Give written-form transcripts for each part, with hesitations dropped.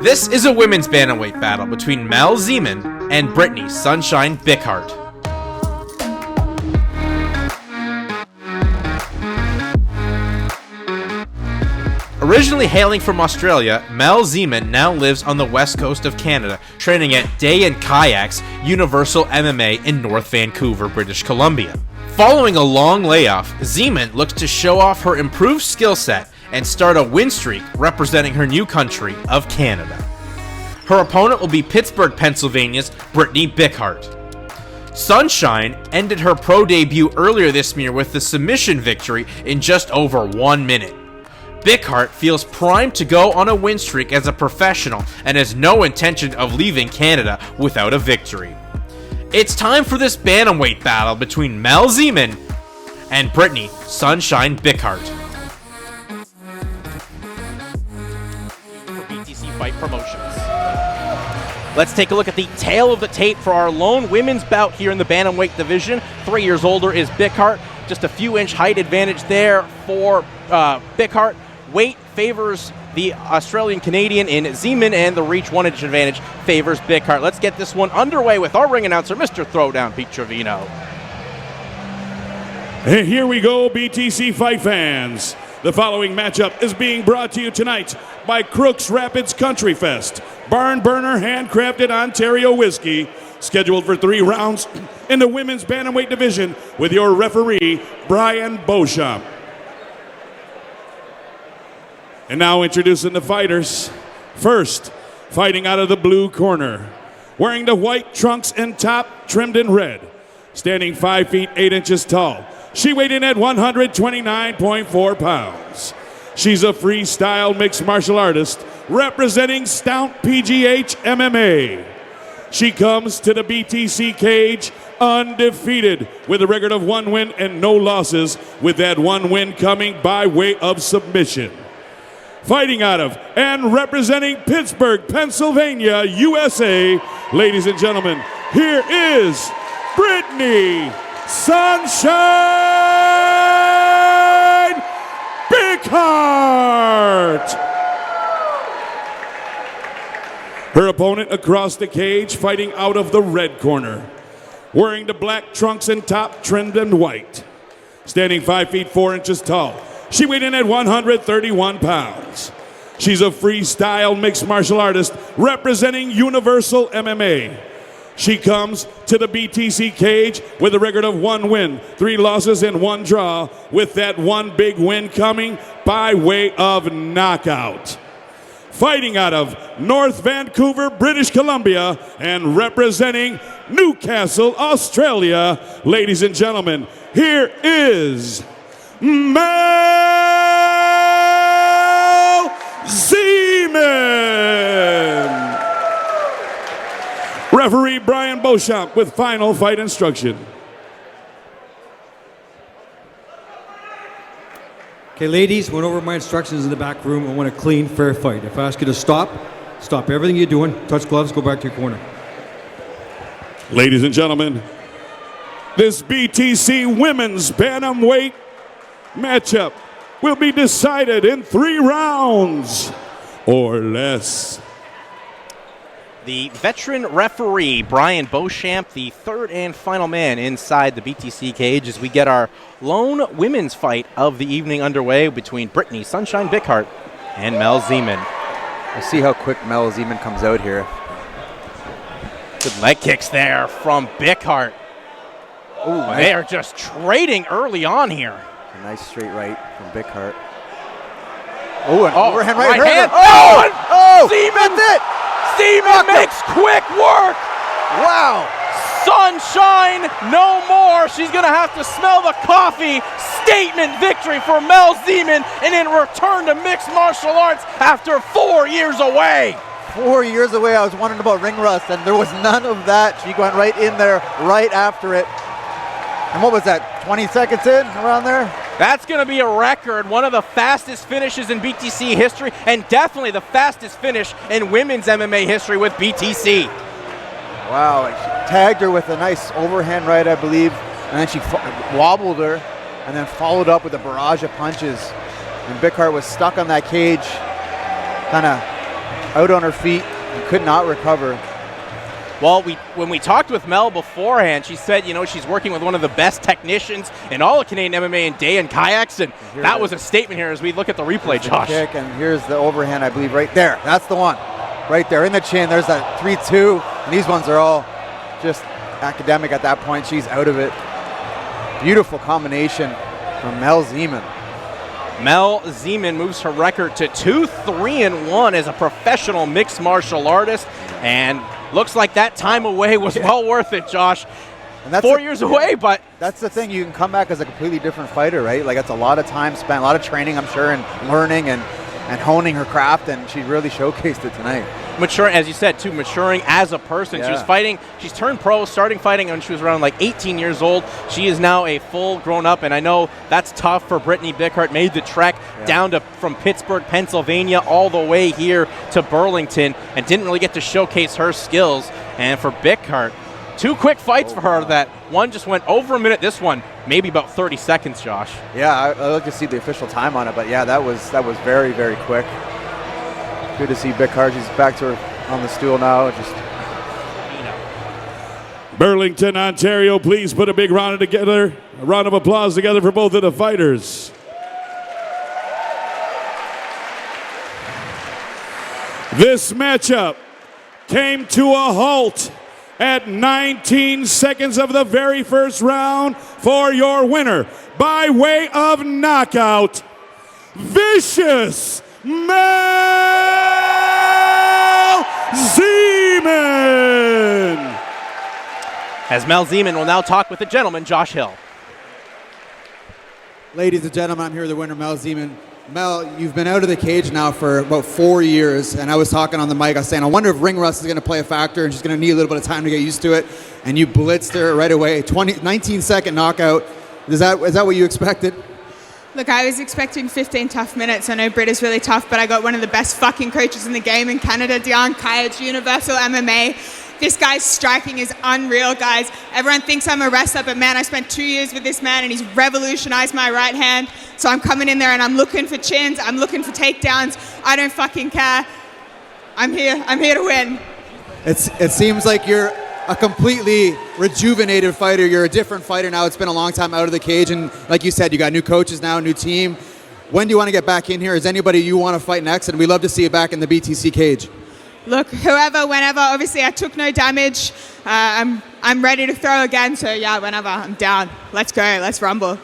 This is a women's bantamweight battle between Mel Zeman and Brittany Sunshine Bickhart. Originally hailing from Australia, Mel Zeman now lives on the west coast of Canada, training at Day and Kayak's Universal MMA in North Vancouver, British Columbia. Following a long layoff, Zeman looks to show off her improved skill set and start a win streak representing her new country of Canada. Her opponent will be Pittsburgh, Pennsylvania's Brittany Bickhart. Sunshine ended her pro debut earlier this year with the submission victory in just over 1 minute. Bickhart feels primed to go on a win streak as a professional and has no intention of leaving Canada without a victory. It's time for this bantamweight battle between Mel Zeman and Brittany Sunshine Bickhart. For BTC Fight Promotions. Let's take a look at the tail of the tape for our lone women's bout here in the bantamweight division. 3 years older is Bickhart. Just a few inch height advantage there for Bickhart. Weight favors the Australian-Canadian in Zeman, and the reach 1 inch advantage favors Bickhart. Let's get this one underway with our ring announcer, Mr. Throwdown, Pete Trevino. And here we go, BTC Fight fans. The following matchup is being brought to you tonight by Crooks Rapids Country Fest, Barn Burner handcrafted Ontario whiskey, scheduled for 3 rounds in the women's bantamweight division with your referee, Brian Beauchamp. And now introducing the fighters. First, fighting out of the blue corner, wearing the white trunks and top trimmed in red, standing 5 feet 8 inches tall. She weighed in at 129.4 pounds. She's a freestyle mixed martial artist representing Stout PGH MMA. She comes to the BTC cage undefeated with a record of 1 win and no losses, with that 1 win coming by way of submission. Fighting out of and representing Pittsburgh, Pennsylvania, USA, ladies and gentlemen, here is Brittany Sunshine Bickhart. Her opponent across the cage, fighting out of the red corner, wearing the black trunks and top trimmed in white, standing 5 feet 4 inches tall. She weighed in at 131 pounds. She's a freestyle mixed martial artist representing Universal MMA. She comes to the BTC cage with a record of 1 win, 3 losses, and 1 draw, with that 1 big win coming by way of knockout. Fighting out of North Vancouver, British Columbia, and representing Newcastle, Australia, ladies and gentlemen, here is Mel Zeman. Referee Brian Beauchamp with final fight instruction. Okay, ladies, went over my instructions in the back room. I want a clean, fair fight. If I ask you to stop everything you're doing, touch gloves, go back to your corner. Ladies and gentlemen, this BTC women's bantamweight matchup will be decided in 3 rounds or less. The veteran referee, Brian Beauchamp, the third and final man inside the BTC cage as we get our lone women's fight of the evening underway between Brittany Sunshine Bickhart and Mel Zeman. We'll see how quick Mel Zeman comes out here. Good leg kicks there from Bickhart. Ooh, they are just trading early on here. A nice straight right from Bickhart. Oh, an overhand right hand. Zeman! That's it! Zeman makes quick work! Wow! Sunshine, no more. She's going to have to smell the coffee. Statement victory for Mel Zeman, and in return to mixed martial arts after 4 years away. 4 years away. I was wondering about ring rust, and there was none of that. She went right in there right after it. And what was that, 20 seconds in, around there? That's going to be a record, one of the fastest finishes in BTC history, and definitely the fastest finish in women's MMA history with BTC. Wow, she tagged her with a nice overhand right, I believe, and then she wobbled her, and then followed up with a barrage of punches. And Bickhart was stuck on that cage, kind of out on her feet, and could not recover. Well, when we talked with Mel beforehand, she said, she's working with one of the best technicians in all of Canadian MMA in day and kayaks, and that was a statement here as we look at the replay, Josh. Kick, and here's the overhand, I believe, right there. That's the one. Right there in the chin. There's that 3-2, and these ones are all just academic at that point. She's out of it. Beautiful combination from Mel Zeman. Mel Zeman moves her record to 2-3-1 as a professional mixed martial artist, and looks like that time away was well worth it, Josh. And that's 4 years away, but that's the thing. You can come back as a completely different fighter, right? Like, that's a lot of time spent, a lot of training, I'm sure, and learning and honing her craft, and she really showcased it tonight. Maturing, as you said, too, maturing as a person. She was fighting, she's turned pro, starting fighting when she was around like 18 years old. She is now a full grown up, and I know that's tough for Brittany Bickhart. Made the trek down from Pittsburgh, Pennsylvania, all the way here to Burlington, and didn't really get to showcase her skills. And for Bickhart, 2 quick fights for her. That one just went over a minute. This one, maybe about 30 seconds, Josh. Yeah, I'd like to see the official time on it, but yeah, that was very, very quick. Good to see Bickhart. She's back to her on the stool now. Burlington, Ontario, please put a big round of applause together for both of the fighters. This matchup came to a halt at 19 seconds of the very first round for your winner by way of knockout, Vicious Mel Zeman. As Mel Zeman will now talk with the gentleman, Josh Hill. Ladies and gentlemen, I'm here with the winner, Mel Zeman. Mel, you've been out of the cage now for about 4 years, and I was talking on the mic, I was saying, I wonder if ring rust is going to play a factor, and she's going to need a little bit of time to get used to it, and you blitzed her right away. 19-second knockout. Is that what you expected? Look, I was expecting 15 tough minutes. I know Britt is really tough, but I got one of the best fucking coaches in the game in Canada, Dion Kayach, Universal MMA. This guy's striking is unreal, guys. Everyone thinks I'm a wrestler, but man, I spent 2 years with this man, and he's revolutionized my right hand. So I'm coming in there, and I'm looking for chins. I'm looking for takedowns. I don't fucking care. I'm here to win. It seems like you're a completely rejuvenated fighter. You're a different fighter now. It's been a long time out of the cage, and like you said, you got new coaches now, new team. When do you want to get back in here? Is anybody you want to fight next? And we'd love to see you back in the BTC cage. Look, whoever, whenever. Obviously, I took no damage. I'm ready to throw again. So yeah, whenever, I'm down. Let's go. Let's rumble.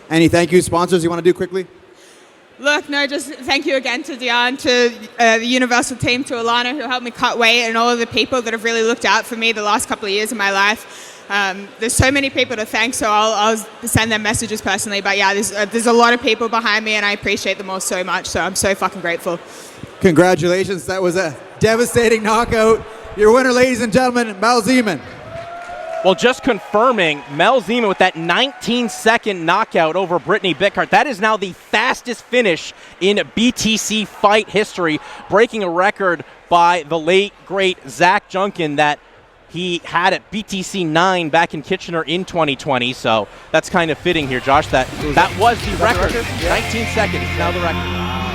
Any thank you sponsors you want to do quickly? Look, no, just thank you again to Dion, to the Universal team, to Alana, who helped me cut weight, and all of the people that have really looked out for me the last couple of years of my life. There's so many people to thank, so I'll send them messages personally. But yeah, there's a lot of people behind me, and I appreciate them all so much. So I'm so fucking grateful. Congratulations. That was a devastating knockout. Your winner, ladies and gentlemen, Mel Zeman. Well, just confirming, Mel Zeman with that 19-second knockout over Brittany Bickhart. That is now the fastest finish in BTC fight history, breaking a record by the late, great Zach Junkin that he had at BTC 9 back in Kitchener in 2020. So that's kind of fitting here, Josh. That was the record. 19 seconds, now the record.